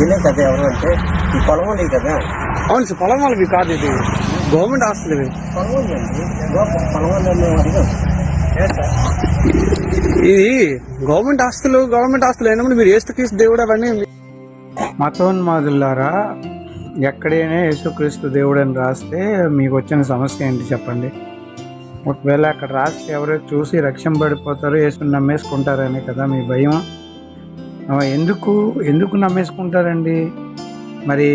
వీళ్ళే కదా ఎవరు అంటే ఈ పొలం వాళ్ళే కదా. అవును సార్, పొలం వాళ్ళవి కాదు, ఇది గవర్నమెంట్ హాస్టల్. ఇది పొలం వాళ్ళండి, పొలం వాళ్ళు అడిగాం. ఇది గవర్నమెంట్ హాస్టల్ అయినప్పుడు మీరు యేసుక్రీస్తు దేవుడు అవన్నీ. మతోన్మాదులారా, ఎక్కడైనా యేసుక్రీస్తు దేవుడు అని రాస్తే మీకు వచ్చిన సమస్య ఏంటి చెప్పండి? ఒకవేళ అక్కడ రాస్తే ఎవరో చూసి రక్షణ పడిపోతారో, యేసుని నమ్మేసుకుంటారని కదా మీ భయం. ఎందుకు నమ్మేసుకుంటారండి? మరి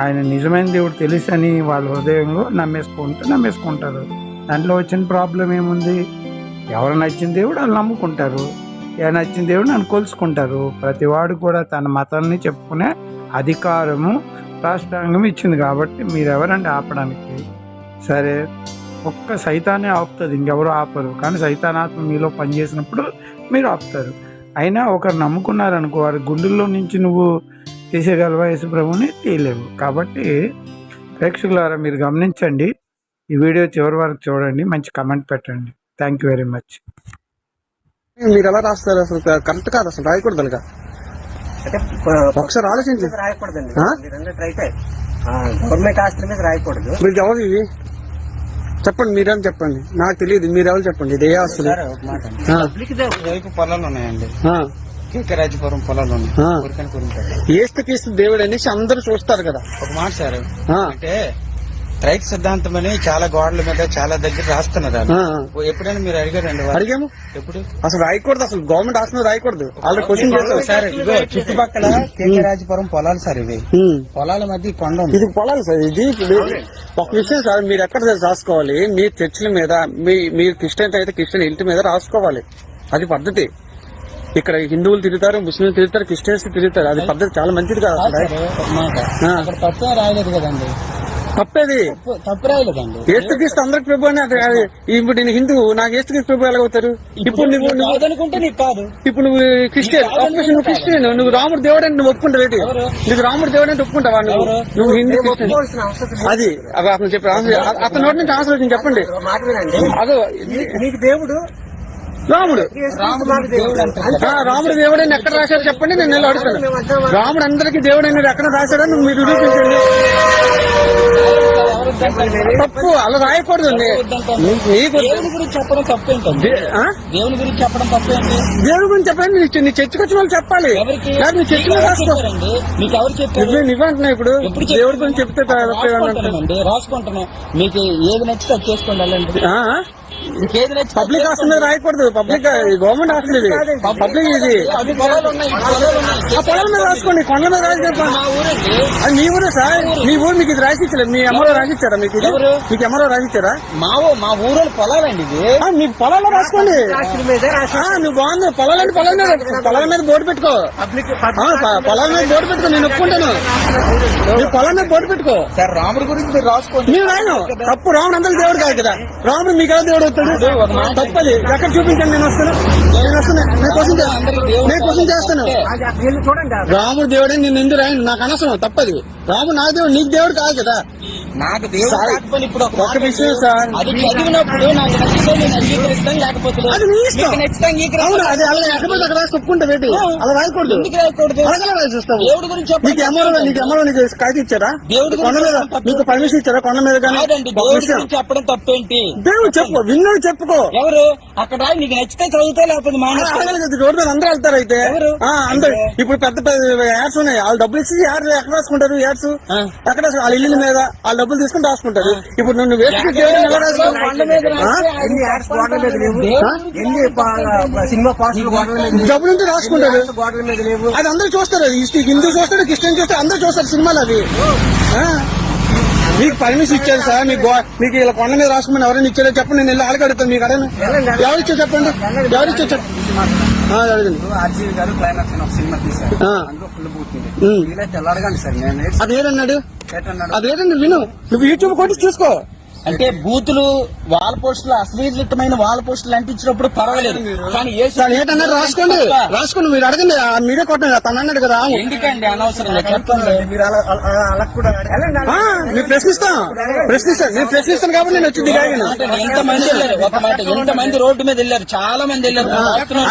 ఆయన నిజమైన దేవుడు తెలుసని వాళ్ళ హృదయంలో నమ్మేసుకుంటారు. దాంట్లో వచ్చిన ప్రాబ్లం ఏముంది? ఎవరు నచ్చిన దేవుడు వాళ్ళు నమ్ముకుంటారు, ఎవరు నచ్చిన దేవుడు నన్ను కొలుసుకుంటారు. ప్రతివాడు కూడా తన మతాన్ని చెప్పుకునే అధికారము రాష్ట్రాంగం ఇచ్చింది. కాబట్టి మీరెవరండి ఆపడానికి? సరే, ఒక్క సైతానే ఆపుతుంది, ఇంకెవరు ఆపరు. కానీ సైతానాత్మ మీలో పనిచేసినప్పుడు మీరు ఆపుతారు. అయినా ఒకరు నమ్ముకున్నారనుకో, వారి గుండెల్లో నుంచి నువ్వు తీసేయగలవా? యేసు ప్రభుని తీయలేవు. కాబట్టి ప్రేక్షకులారా, మీరు గమనించండి, ఈ వీడియో చివరి వరకు చూడండి, మంచి కమెంట్ పెట్టండి. Thank you very much. మీరు ఎలా రాస్తారు? అసలు కరెక్ట్ కాదు, అసలు రాయకూడదు. అనగా ఒకసారి ఆలోచించి రాయకూడదండి. గవర్నమెంట్ హాస్టల్ మీద రాయకూడదు. మీరు ఎవరు ఇవి చెప్పండి, మీరేం చెప్పండి, నాకు తెలియదు. మీరు ఎవరు చెప్పండి, ఇది ఏ హాస్టల్? వైపు పొలాలు ఉన్నాయండి, కేకరాజపురం పొలాలు ఉన్నాయి. యేసుక్రీస్తు దేవుడు అనేసి అందరూ చూస్తారు కదా. ఒక మాట సార్, అంటే రైతు సిద్ధాంతం అని చాలా గోడల మీద చాలా దగ్గర రాస్తున్నారు. ఎప్పుడైనా మీరు అడిగారండి? అడిగాము. ఎప్పుడు? అసలు రాయకూడదు, అసలు గవర్నమెంట్ హాస్టల్ రాయకూడదు. ఆల్రెడీ క్వశ్చన్ చేస్తారు సార్. ఇగో చుట్టుపక్కల కేకరాజపురం పొలాలు సార్, ఇవి పొలాల మధ్య కొండ. ఇది పొలాలు సార్. ఇది ఒక విషయం సార్, మీరు ఎక్కడ రాసుకోవాలి? మీ చర్చిల మీద, మీరు క్రిస్టియన్ అయితే క్రిస్టియన్ ఇంటి మీద రాసుకోవాలి. అది పద్ధతి. ఇక్కడ హిందువులు తిరుగుతారు, ముస్లింలు తిరుగుతారు, క్రిస్టియన్స్ తిరుగుతారు. అది పద్ధతి చాలా మంచిది కాదు. అక్కడ తప్పే రాయలేదు కదండి. తప్పేది తప్పు రాయలేదండి. యేసుక్రీస్తు అందరికి ప్రభు అని. ఇప్పుడు నేను హిందువు, నాకు యేసుక్రీస్తు ప్రభు ఎలాగవుతారు? ఇప్పుడు అనుకుంటే నీకు కాదు. ఇప్పుడు నువ్వు క్రిస్టియన్, నువ్వు క్రిస్టియన్, నువ్వు రాముడు దేవుడు అంటే నువ్వు ఒప్పుకుంటావు ఏంటి? నీకు రాముడు దేవుడు అంటే ఒప్పుకుంటావా? నువ్వు హిందూ క్రిస్టియన్. అది అతను చెప్పి అతని నోటి నుంచి ఆన్సర్ చెప్పండి. అదో నీకు దేవుడు రాముడు దేవుడని ఎక్కడ రాశారు చెప్పండి, నేను నెల అడుగుతాను. రాముడు అందరికీ దేవుడు అనేది ఎక్కడ రాశాడని మీరు నిరూపించండి. తప్పు, అలా రాయకూడదు. దేవుని గురించి చెప్పడం తప్పేంటండి? దేవుని గురించి చెప్పడం తప్పేంటి? దేవుడి గురించి చెప్పండి. నీ చర్చకు వచ్చిన వాళ్ళు చెప్పాలి. నీ చర్చలో రాసుకోండి. మీకు ఎవరు చెప్పారు? నువ్వంటున్నా ఇప్పుడు దేవుడి గురించి చెప్తే రాసుకుంటున్నాం. మీకు ఏది నచ్చితే అది చేసుకోండి. పబ్లిక్ హాస్టల్ మీద రాయకూడదు. పబ్లిక్ గవర్నమెంట్ హాస్టల్ ఇది. పబ్లిక్ ఇది. ఆ పొలం మీద రాసుకోండి, కొండ మీద రాసి చెప్పండి. అది మీ ఊరే సార్. మీ ఊరు మీకు ఇది రాసిచ్చలేదు. మీ అమ్మలో రాసిచ్చారా? మీకు మీకు అమ్మలో రాసిచ్చారా? మా ఊరు పొలాలండి ఇది. మీ పొలాల్లో రాసుకోండి. నువ్వు బాగుంది. పొలాల మీద బోర్డు పెట్టుకో. పొలాల మీద బోర్డు పెట్టుకో, నేను ఒప్పుకుంటాను. నీ పొలం మీద బోర్డు పెట్టుకో. సార్, రాముడి గురించి మీరు రాసుకోండి. మీరు రాయను. తప్పు. రాముడు అందరూ దేవుడు కాదు కదా. రాముడు మీకు ఎలా దేవుడు అవుతాడు? తప్పది. ఎక్కడ చూపించండి, నేను వస్తాను. నేను క్వశ్చన్ చేస్తాను. రాముడు దేవుడే, నేను ఎందుకు రాయను? నాకు అనవసరం. తప్పది. రాముడు నా దేవుడు, నీకు దేవుడు కాదు కదా. నాకు దేవుడు ఇప్పుడు ఒక విషయం సార్, అది చదివినప్పుడు నాకు నచ్చితే నేను అంగీకరిస్తాను, లేకపోతే అది నీ ఇష్టం. అవును, అది అలా ఎక్కడైతే అక్కడ రాసి ఒప్పుకుంటా. ఏంటి అలా రాయకూడదు? అలాగే రాసిస్తావు. దేవుడి గురించి నీకు ఎమ్మరో నీకు కాగితం ఇచ్చారా? దేవుడి కొండ మీద నీకు పర్మిషన్ ఇచ్చారా? కొండ మీద కానీ చెప్పడం తప్పేంటి? దేవుడు చెప్పు, విన్నాడు చెప్పుకో. ఎవరు అక్కడ నీకు నచ్చితే చదువుతా, లేకపోతే రోడ్డు మీద అందరూ వెళ్తారు. అయితే అందరు ఇప్పుడు పెద్ద పెద్ద యాడ్స్ ఉన్నాయి. వాళ్ళు డబ్బులు ఇచ్చి యాడ్ ఎక్కడ రాసుకుంటారు? యాడ్స్ ఎక్కడ? వాళ్ళ ఇల్లు మీద వాళ్ళ డబ్బులు తీసుకుని రాసుకుంటారు. ఇప్పుడు నువ్వు వేసుకుని దేవుడు ఎలా రాసుకుంటావు? డబ్బులు ఉంటే రాసుకుంటారు. అది అందరూ చూస్తారు. హిందూ చూస్తాడు, క్రిస్టియన్ చూస్తాడు, అందరూ చూస్తారు సినిమాలు. అవి మీకు పర్మిషన్ ఇచ్చారు సార్. మీకు ఇలా కొండ మీద రాసుకోమని ఎవరైనా ఇచ్చారో చెప్పండి. నేను వెళ్ళి వాళ్ళకి అడుగుతాను. మీకు అడగను. ఎవరు ఇచ్చా చెప్పండి. ఎవరు ఇచ్చా చెప్పండి. అది ఏదన్నాడు? అది ఏదన్నా విను. నువ్వు యూట్యూబ్ కొట్టి చూసుకో. అంటే బూతులు వాల్ పోస్టులు అశ్లీలమైన వాల్ పోస్టులు అంటించినప్పుడు పర్వాలేదు, కానీ ఏంటన్నాడు రాసుకోండి మీరు అడగండి ఆ మీడియా కొట్టండి తను అన్నాడు కదా. ఎందుకండి అనవసరంగా చెప్పండి. మీరు అలా కూడా మీరు ప్రశ్నిస్తాను కాబట్టి నేను వచ్చి దిగాను. ఎంతమంది వెళ్ళారు, ఒక మాట ఎంతమంది రోడ్డు మీద వెళ్ళారు, చాలా మంది వెళ్ళారు.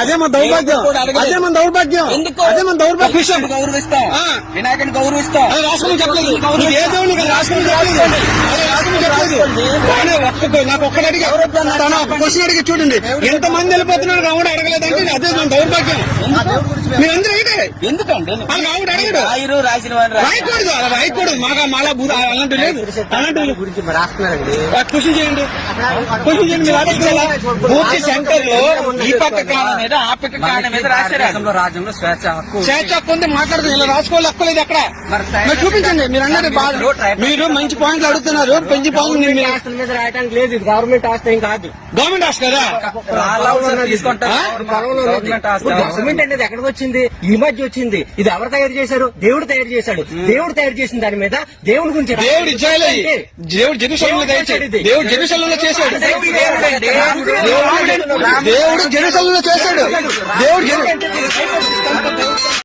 అదే మన దౌర్భాగ్యం, అదే మన దౌర్భాగ్యం, అదే మన దౌర్భాగ్యం. గౌరవిస్తాం, వినాయకుని గౌరవిస్తాం. రాసుకోమని చెప్పలేదు, ఏ దేవుని రాసుకోమని చెప్పలేదు, నాకు ఒక్కటి అడిగి తను ఒక క్వశ్చన్ అడిగి చూడండి, ఎంతమంది వెళ్ళిపోతున్నారు రావుడు అడగలేదంటే అదే మన దౌర్భాగ్యం. మీరందరూ అయితే ఎందుకండి రావుడు అడగడు, రాయరు రాసిన వాడిని రాయకూడదు, అలా రాయకూడదు. మాలా అలాంటి లేదు, అలాంటి గురించి రాస్తున్నారండి. క్వశ్చన్ చేయండి, క్వశ్చన్ చేయండి. మీరు అడగగలరా? పూర్తి సెంటర్ లో ఈ పక్క కాలం మీద ఆ పక్క కాలం మీద రాశారు. రాజ్యంలో స్వేచ్ఛ హక్కు స్వేచ్ఛ హక్కు ఉంది, మాట్లాడదు. ఇలా రాసుకోవాలి హక్కు లేదు అక్కడ. మరి చూపించండి. మీరు అన్నది బాగా, మీరు మంచి పాయింట్లు అడుగుతున్నారు, పెంచి పాయింట్ ఆస్తుల మీద రాయడానికి లేదు. ఇది గవర్నమెంట్ ఆస్తి ఏం కాదు. గవర్నమెంట్ ఆస్తి కదా. గవర్నమెంట్ అనేది ఎక్కడికి వచ్చింది? ఈ మధ్య వచ్చింది. ఇది ఎవరు తయారు చేశారు? దేవుడు తయారు చేశాడు. దేవుడు తయారు చేసిన దాని మీద దేవుడి గురించి దేవుడు ఇజ్రాయేల్, దేవుడు జెరూసలేంలో చేశాడు, దేవుడు జెరూసలేంలో చేశాడు, దేవుడు జెరూసలేంలో చేశాడు, దేవుడు